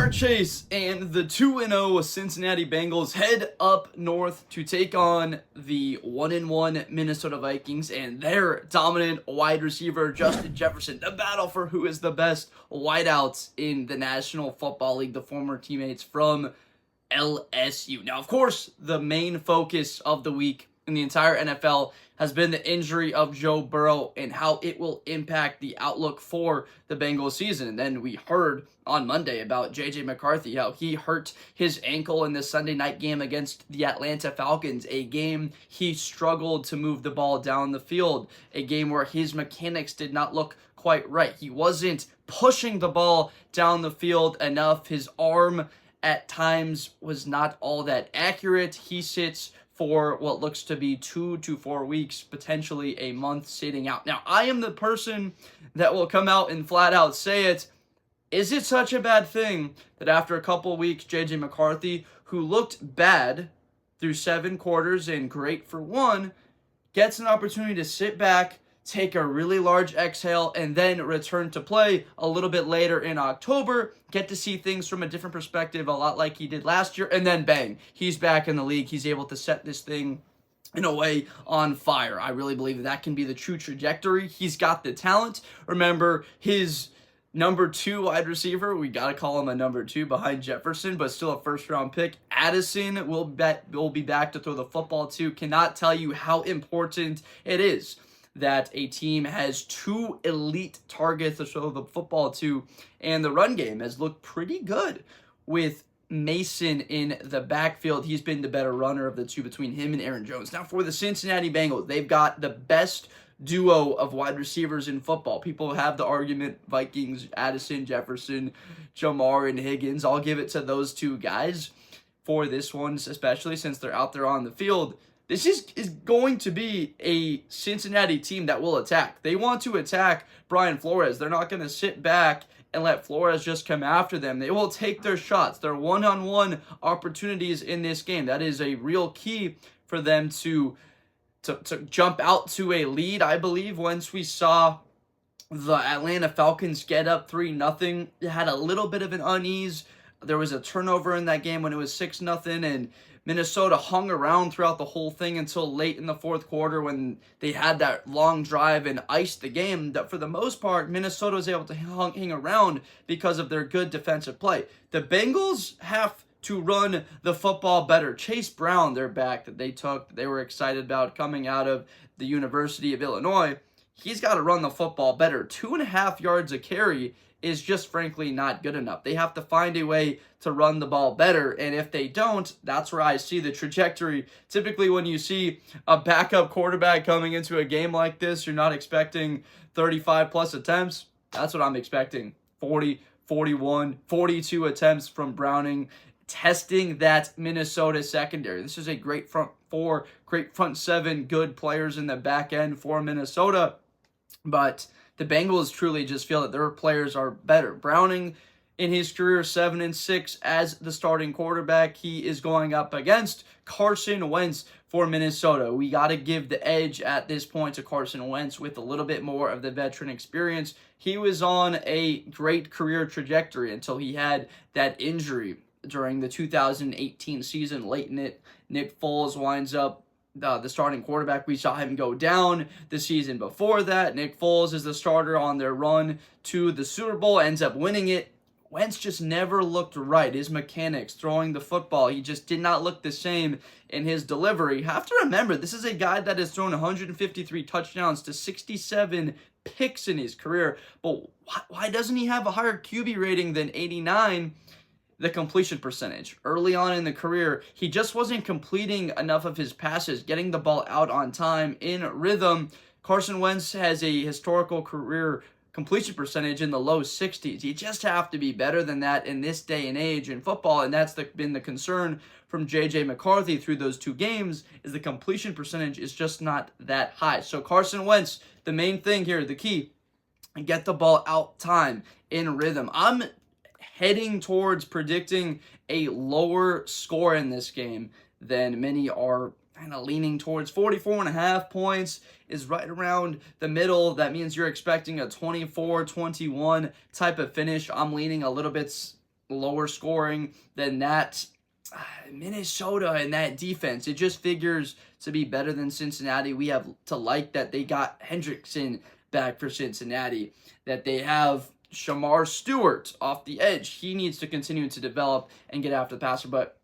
Jamar Chase and the 2-0 Cincinnati Bengals head up north to take on the 1-1 Minnesota Vikings and their dominant wide receiver, Justin Jefferson. The battle for who is the best wideouts in the National Football League, the former teammates from LSU. Now, of course, the main focus of the week in the entire NFL has been the injury of Joe Burrow and how it will impact the outlook for the Bengals season. And then we heard on Monday about J.J. McCarthy, how he hurt his ankle in the Sunday night game against the Atlanta Falcons, a game he struggled to move the ball down the field, a game where his mechanics did not look quite right. He wasn't pushing the ball down the field enough. His arm at times was not all that accurate. He sits for what looks to be 2 to 4 weeks, potentially a month sitting out. Now, I am the person that will come out and flat out say it. Is it such a bad thing that after a couple weeks, J.J. McCarthy, who looked bad through 7 quarters and great for 1, gets an opportunity to sit back, take a really large exhale, and then return to play a little bit later in October, get to see things from a different perspective, a lot like he did last year, and then bang, he's back in the league. He's able to set this thing in a way on fire. I really believe that can be the true trajectory. He's got the talent. Remember, his number 2 wide receiver, we got to call him a number 2 behind Jefferson, but still a first-round pick. Addison will be back to throw the football to. Cannot tell you how important it is that a team has 2 elite targets to throw the football to, and the run game has looked pretty good with Mason in the backfield. He's been the better runner of the two between him and Aaron Jones. Now, for the Cincinnati Bengals, they've got the best duo of wide receivers in football. People have the argument, Vikings, Addison, Jefferson, Jamar, and Higgins. I'll give it to those 2 guys for this one, especially since they're out there on the field. This is going to be a Cincinnati team that will attack. They want to attack Brian Flores. They're not going to sit back and let Flores just come after them. They will take their shots, their one-on-one opportunities in this game. That is a real key for them to jump out to a lead, I believe. Once we saw the Atlanta Falcons get up 3-0, it had a little bit of an unease. There was a turnover in that game when it was 6-0, and Minnesota hung around throughout the whole thing until late in the fourth quarter when they had that long drive and iced the game. That for the most part, Minnesota was able to hang around because of their good defensive play. The Bengals have to run the football better. Chase Brown, their back that they were excited about coming out of the University of Illinois, he's got to run the football better. 2.5 yards a carry is just frankly not good enough. They have to find a way to run the ball better, and if they don't, that's where I see the trajectory. Typically, when you see a backup quarterback coming into a game like this, you're not expecting 35-plus attempts. That's what I'm expecting. 40, 41, 42 attempts from Browning, testing that Minnesota secondary. This is a great front 4, great front 7, good players in the back end for Minnesota, but the Bengals truly just feel that their players are better. Browning, in his career, 7-6 as the starting quarterback. He is going up against Carson Wentz for Minnesota. We got to give the edge at this point to Carson Wentz with a little bit more of the veteran experience. He was on a great career trajectory until he had that injury during the 2018 season. Late in it, Nick Foles winds up the starting quarterback. We saw him go down the season before that. Nick Foles is the starter on their run to the Super Bowl, ends up winning it. Wentz just never looked right. His mechanics, throwing the football, he just did not look the same in his delivery. You have to remember, this is a guy that has thrown 153 touchdowns to 67 picks in his career. But why doesn't he have a higher QB rating than 89? The completion percentage. Early on in the career, he just wasn't completing enough of his passes, getting the ball out on time, in rhythm. Carson Wentz has a historical career completion percentage in the low 60s. You just have to be better than that in this day and age in football, and that's been the concern from J.J. McCarthy through those 2 games, is the completion percentage is just not that high. So Carson Wentz, the main thing here, the key, get the ball out time, in rhythm. I'm heading towards predicting a lower score in this game than many are kind of leaning towards. 44.5 points is right around the middle. That means you're expecting a 24-21 type of finish. I'm leaning a little bit lower scoring than that Minnesota and that defense. It just figures to be better than Cincinnati. We have to like that they got Hendrickson back for Cincinnati, that they have Shamar Stewart off the edge. He needs to continue to develop and get after the passer, but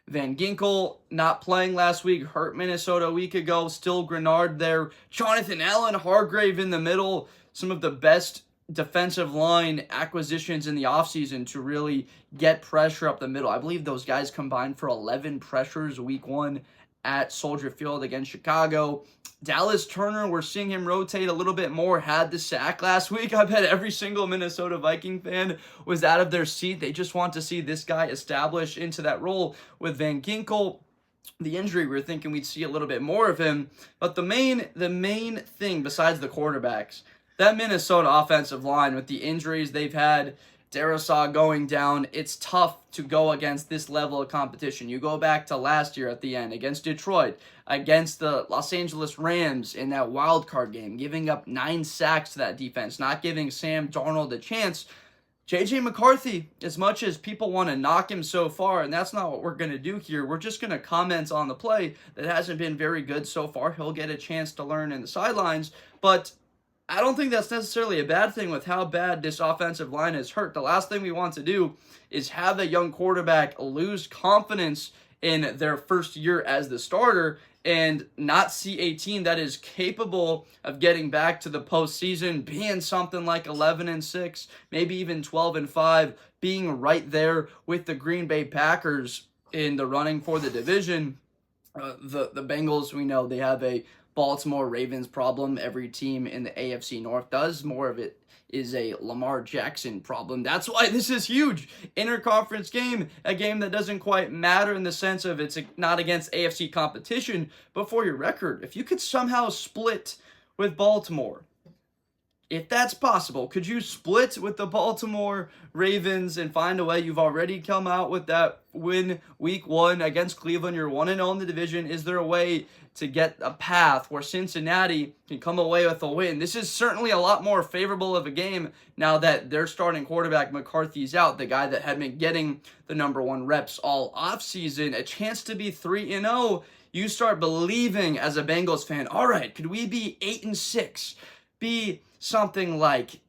Van Ginkel not playing last week, hurt Minnesota a week ago. Still Grenard there. Jonathan Allen, Hargrave in the middle. Some of the best defensive line acquisitions in the offseason to really get pressure up the middle. I believe those guys combined for 11 pressures week 1 at Soldier Field against Chicago. Dallas Turner, we're seeing him rotate a little bit more, had the sack last week. I bet every single Minnesota Viking fan was out of their seat. They just want to see this guy establish into that role. With Van Ginkel, the injury, we were thinking we'd see a little bit more of him. But the main thing besides the quarterbacks, that Minnesota offensive line with the injuries they've had, Darisaw going down, it's tough to go against this level of competition. You go back to last year at the end against Detroit, against the Los Angeles Rams in that wild card game, giving up 9 sacks to that defense, not giving Sam Darnold a chance. J.J. McCarthy, as much as people want to knock him so far, and that's not what we're going to do here, we're just going to comment on the play that hasn't been very good so far. He'll get a chance to learn in the sidelines, but I don't think that's necessarily a bad thing with how bad this offensive line is hurt. The last thing we want to do is have a young quarterback lose confidence in their first year as the starter and not see a team that is capable of getting back to the postseason, being something like 11-6, maybe even 12-5, being right there with the Green Bay Packers in the running for the division. The Bengals, we know they have a Baltimore Ravens problem. Every team in the AFC North does. More of it is a Lamar Jackson problem. That's why this is huge. Interconference game, a game that doesn't quite matter in the sense of it's not against AFC competition, but for your record, if you could somehow split with Baltimore, if that's possible, could you split with the Baltimore Ravens and find a way? You've already come out with that win week 1 against Cleveland. You're 1-0 in the division. Is there a way to get a path where Cincinnati can come away with a win? This is certainly a lot more favorable of a game now that their starting quarterback McCarthy's out, the guy that had been getting the #1 reps all offseason. A chance to be 3-0. You start believing as a Bengals fan, all right, could we be 8-6? Be something like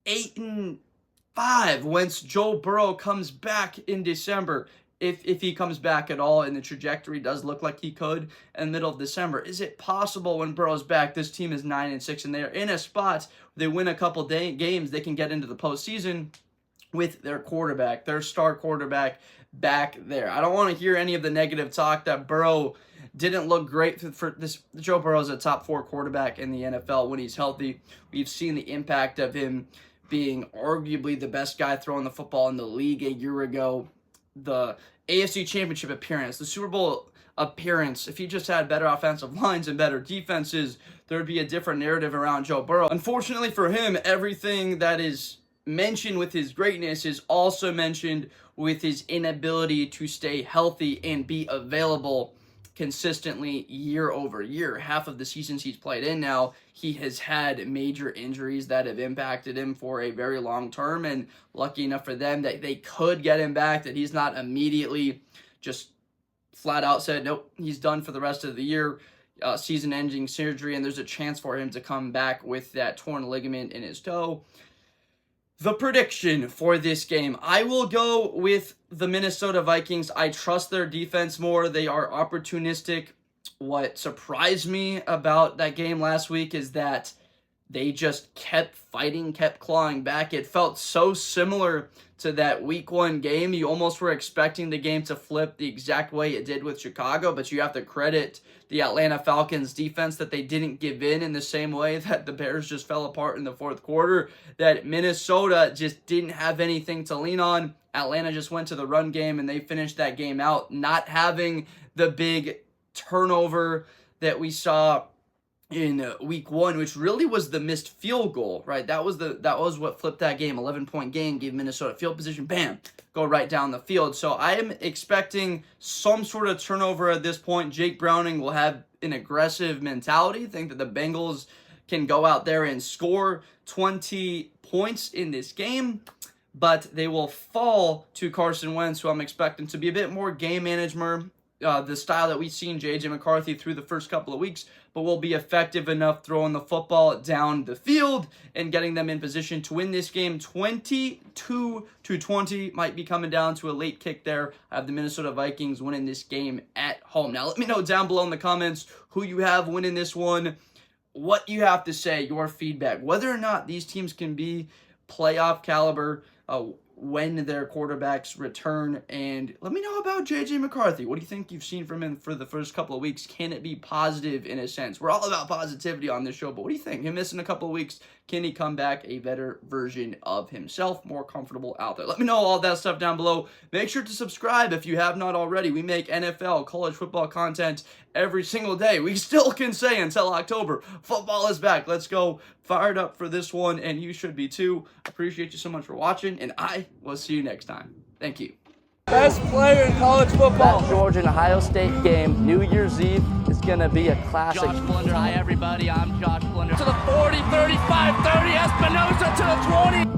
8-5 once Joe Burrow comes back in December. If he comes back at all, and the trajectory does look like he could in the middle of December. Is it possible when Burrow's back, this team is 9-6, and they're in a spot where they win a couple games, they can get into the postseason with their quarterback, their star quarterback back there. I don't want to hear any of the negative talk that Burrow didn't look great for this. Joe Burrow is a top 4 quarterback in the NFL when he's healthy. We've seen the impact of him being arguably the best guy throwing the football in the league a year ago. The AFC Championship appearance, the Super Bowl appearance, if he just had better offensive lines and better defenses, there would be a different narrative around Joe Burrow. Unfortunately for him, everything that is mentioned with his greatness is also mentioned with his inability to stay healthy and be available consistently year over year. Half of the seasons he's played in now, he has had major injuries that have impacted him for a very long term, and lucky enough for them that they could get him back, that he's not immediately just flat out said, nope, he's done for the rest of the year, season-ending surgery, and there's a chance for him to come back with that torn ligament in his toe. The prediction for this game, I will go with the Minnesota Vikings. I trust their defense more. They are opportunistic. What surprised me about that game last week is that they just kept fighting, kept clawing back. It felt so similar to that week 1 game. You almost were expecting the game to flip the exact way it did with Chicago, but you have to credit the Atlanta Falcons defense that they didn't give in the same way that the Bears just fell apart in the 4th quarter, that Minnesota just didn't have anything to lean on. Atlanta just went to the run game and they finished that game out, not having the big turnover that we saw in week 1, which really was the missed field goal, right? That was what flipped that game. 11-point game, gave Minnesota field position, bam, go right down the field. So I am expecting some sort of turnover at this point. Jake Browning will have an aggressive mentality. Think that the Bengals can go out there and score 20 points in this game. but they will fall to Carson Wentz, who I'm expecting to be a bit more game manager, the style that we've seen J.J. McCarthy through the first couple of weeks, but will be effective enough throwing the football down the field and getting them in position to win this game 22-20. Might be coming down to a late kick there. I have the Minnesota Vikings winning this game at home. Now, let me know down below in the comments who you have winning this one, what you have to say, your feedback, whether or not these teams can be playoff caliber when their quarterbacks return. And let me know about J.J. McCarthy. What do you think you've seen from him for the first couple of weeks? Can it be positive in a sense? We're all about positivity on this show, but what do you think? Him missing a couple of weeks, can he come back a better version of himself, more comfortable out there? Let me know all that stuff down below. Make sure to subscribe if you have not already. We make NFL, college football content every single day. We still can say until October, football is back. Let's go. Fired up for this one, and you should be too. Appreciate you so much for watching, and I will see you next time. Thank you. Best player in college football. That Georgia and Ohio State game, New Year's Eve, is going to be a classic. Josh Blunder. Hi, everybody. I'm Josh Blunder. To the 40, 35, 30, Espinosa to the 20.